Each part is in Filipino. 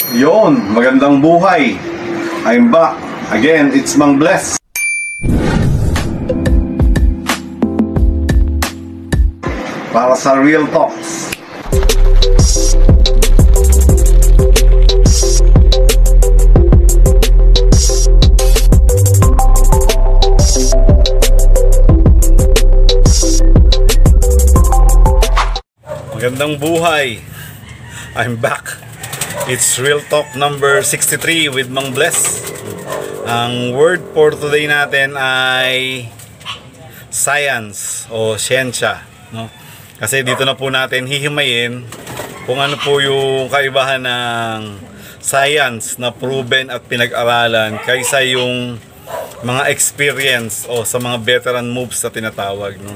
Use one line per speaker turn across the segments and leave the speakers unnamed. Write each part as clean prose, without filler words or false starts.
Yon, magandang buhay. I'm back. Again, it's Mang Bless. Para sa Real Talks. Magandang buhay. I'm back. It's Real Talk number 63 with Mang Bless. Ang word for today natin ay science o siyensya, no? Kasi dito na po natin hihimayin kung ano po yung kaibahan ng science na proven at pinag-aralan kaysa yung mga experience o sa mga veteran moves na tinatawag, no?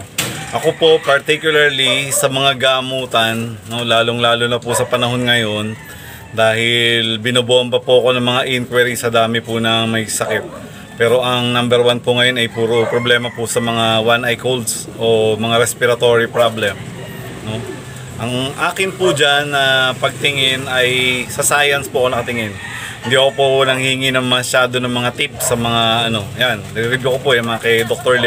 Ako po particularly sa mga gamutan, no, lalong-lalo na po sa panahon ngayon dahil binobomba po ako ng mga inquiry sa dami po na may sakit. Pero ang number one po ngayon ay puro problema po sa mga one-eye colds o mga respiratory problem, no? Ang akin po dyan na pagtingin ay sa science po ako nakatingin. Hindi ako po nanghingi ng masyado ng mga tips sa mga yan. Review ko po yung mga kay Dr.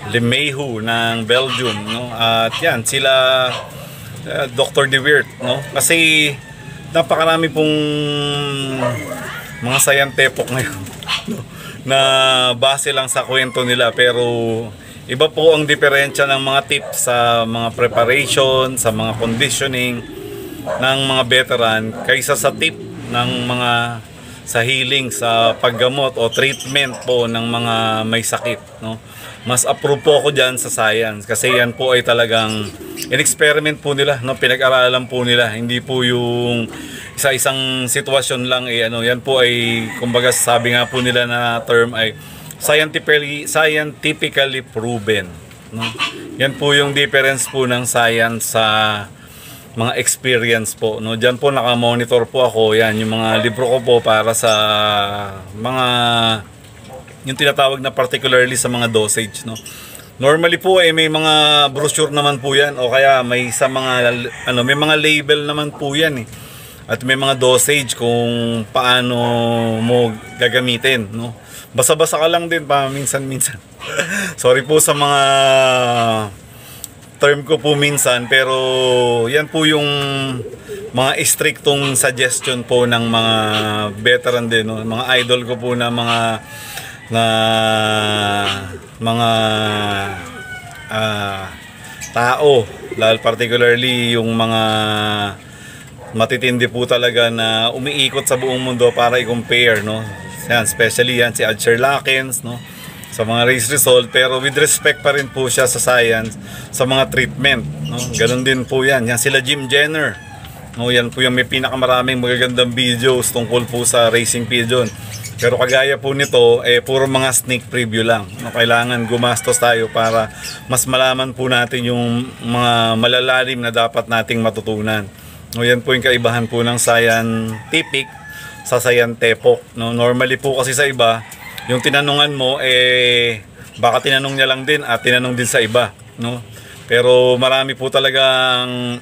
Limehu ng Belgium, no? At yan, sila Dr. De Weert, no? Kasi napakarami pong mga scientific ngayon, no? Na base lang sa kwento nila, pero iba po ang diferensya ng mga tips sa mga preparation, sa mga conditioning ng mga veteran kaysa sa tip ng mga sa healing, sa paggamot o treatment po ng mga may sakit, no? Mas approve po ako dyan sa science kasi yan po ay talagang in-experiment po nila, no? Pinag-aralan po nila, hindi po yung isa-isang sitwasyon lang yan po ay kumbaga sabi nga po nila na term ay scientifically proven, no? Yan po yung difference po ng science sa mga experience po, no? Diyan po naka-monitor po ako, yan yung mga libro ko po para sa mga yung tinatawag na particularly sa mga dosage, no? Normally po may mga brochure naman po yan o kaya may sa mga may mga label naman po yan at may mga dosage kung paano mo gagamitin, no? Basa-basa ka lang din pa minsan-minsan. Sorry po sa mga term ko po minsan, pero yan po yung mga striktong suggestion po ng mga veteran din, no? Mga idol ko po na mga tao, lalo particularly yung mga matitindi po talaga na umiikot sa buong mundo para i-compare, no? Yan, especially yan si Adcher Lakens, no? Sa mga race result, pero with respect pa rin po siya sa science, sa mga treatment, no? Ganun din po yan. Yan sila Jim Jenner, no? Yan po yung may pinakamaraming magagandang videos tungkol po sa racing pigeon. Pero kagaya po nito, puro mga sneak preview lang, no? Kailangan gumastos tayo para mas malaman po natin yung mga malalalim na dapat nating matutunan. No, yan po yung kaibahan po ng scientific sa scientific, no? Normally po kasi sa iba, yung tinanungan mo baka tinanong niya lang din at tinanong din sa iba, no? Pero marami po talagang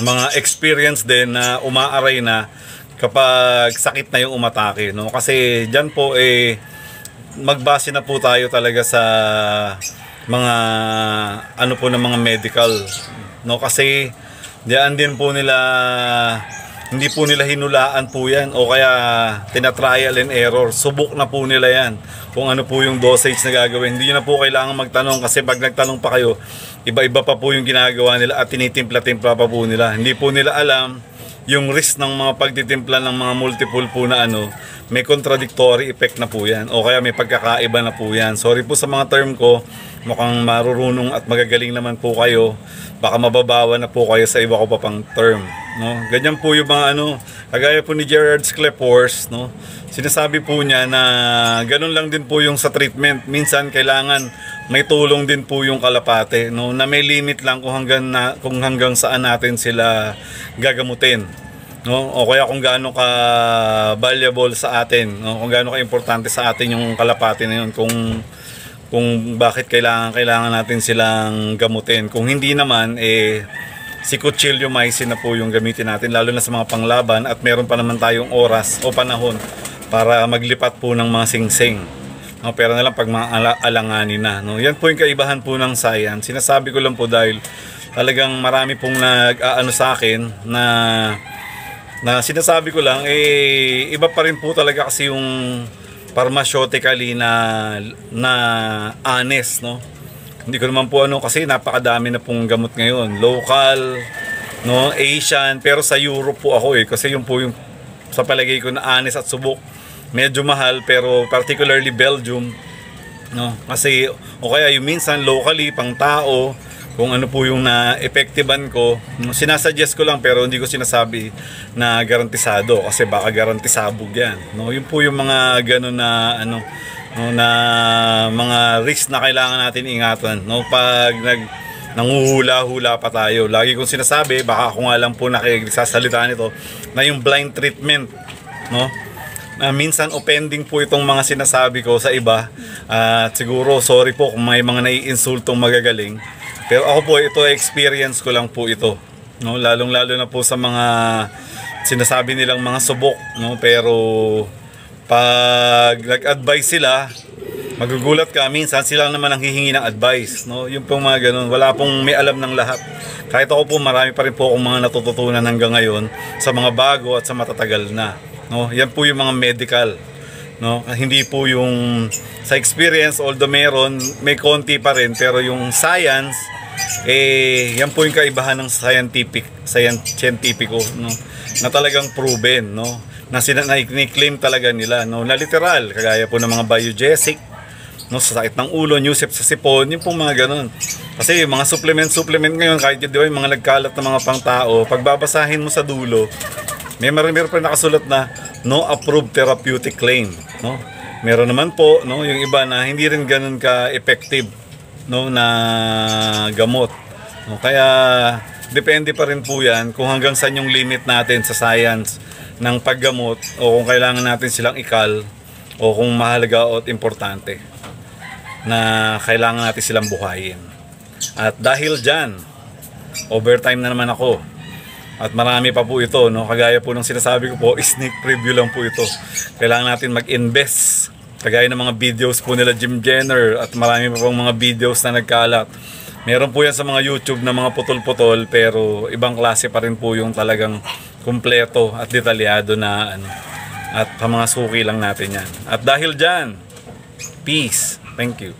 mga experience din na umaaray na kapag sakit na yung umatake, no? Kasi diyan po magbase na po tayo talaga sa mga po ng mga medical, no? Kasi diyan din po nila, hindi po nila hinulaan po yan o kaya tina-trial and error. Subok na po nila yan kung ano po yung dosage na gagawin. Hindi na po kailangan magtanong kasi pag nagtanong pa kayo, iba-iba pa po yung ginagawa nila at tinitimpla-timpla pa po nila. Hindi po nila alam yung risk ng mga pagtitimpla ng mga multiple po na may contradictory effect na po yan o kaya may pagkakaiba na po yan. Sorry po sa mga term ko, mukhang marurunong at magagaling naman po kayo, baka mababawa na po kayo sa iba ko pa pang term, no? Ganyan po yung mga kagaya po ni Gerard Sklepors, no? Sinasabi po niya na ganun lang din po yung sa treatment. Minsan kailangan may tulong din po yung kalapate, no? Na may limit lang kung hanggang saan natin sila gagamutin, no? O kaya kung gaano ka valuable sa atin, no? Kung gaano ka importante sa atin yung kalapate na yun, kung bakit kailangan natin silang gamutin. Kung hindi naman si Cuchilliomycin na po yung gamitin natin, lalo na sa mga panglaban, at meron pa naman tayong oras o panahon para maglipat po ng mga singsing. No, pero na lang pag mga alanganin na. No? Yan po yung kaibahan po ng science. Sinasabi ko lang po dahil talagang marami pong nag-aano sa akin na sinasabi ko lang, iba pa rin po talaga kasi yung pharmaceutically na honest, no? Hindi ko naman po kasi napakadami na pong gamot ngayon. Local, no, Asian, pero sa Europe po ako kasi yung po yung sa palagay ko na honest at subok. Medyo mahal, pero particularly Belgium, no? Kasi o kaya yung minsan locally pang tao, kung ano po yung na-effectivan ko, sinasuggest ko lang pero hindi ko sinasabi na garantisado kasi baka garantisabog yan, no? Yun po yung mga ganun na na mga risk na kailangan natin ingatan, no? Pag nanguhula-hula pa tayo. Lagi kong sinasabi, baka ako nga lang po nakiksasalita nito, na yung blind treatment, no? Minsan offending po itong mga sinasabi ko sa iba, at siguro sorry po kung may mga naiinsultong magagaling. Pero ako po, ito experience ko lang po ito, no? Lalong-lalo na po sa mga sinasabi nilang mga subok, no? Pero pag nag-advise sila, magugulat ka, minsan sila naman ang hihingi ng advice, no? Yung pong mga ganun, wala pong may alam ng lahat. Kahit ako po, marami pa rin po akong mga natututunan hanggang ngayon sa mga bago at sa matatagal na, no? Yan po yung mga medical, no? Hindi po yung sa experience, although meron, may konti pa rin, pero yung science, yan po yung kaibahan ng scientifico, no? Na talagang proven, no? Na i-claim talaga nila, no? Na literal, kagaya po ng mga biogesic, no? Sa sakit ng ulo, Newsep sa sipon, yung pong mga ganun. Kasi yung mga supplement ngayon, kahit di ba yung mga nagkalat na mga pang-tao, pagbabasahin mo sa dulo, meron pa nakasulat na no approved therapeutic claim, no? Meron naman po, no, yung iba na hindi rin ganun ka-effective, no, na gamot. No, kaya depende pa rin po 'yan kung hanggang saan yung limit natin sa science ng paggamot o kung kailangan natin silang ikal o kung mahalaga o importante na kailangan natin silang buhayin. At dahil diyan, overtime na naman ako. At marami pa po ito, no? Kagaya po ng sinasabi ko po, sneak preview lang po ito. Kailangan natin mag-invest. Kagaya ng mga videos po nila Jim Jenner at marami pa pong mga videos na nagkalat. Meron po yan sa mga YouTube na mga putol-putol, pero ibang klase pa rin po yung talagang kumpleto at detalyado na at mga suki lang natin yan. At dahil dyan, peace. Thank you.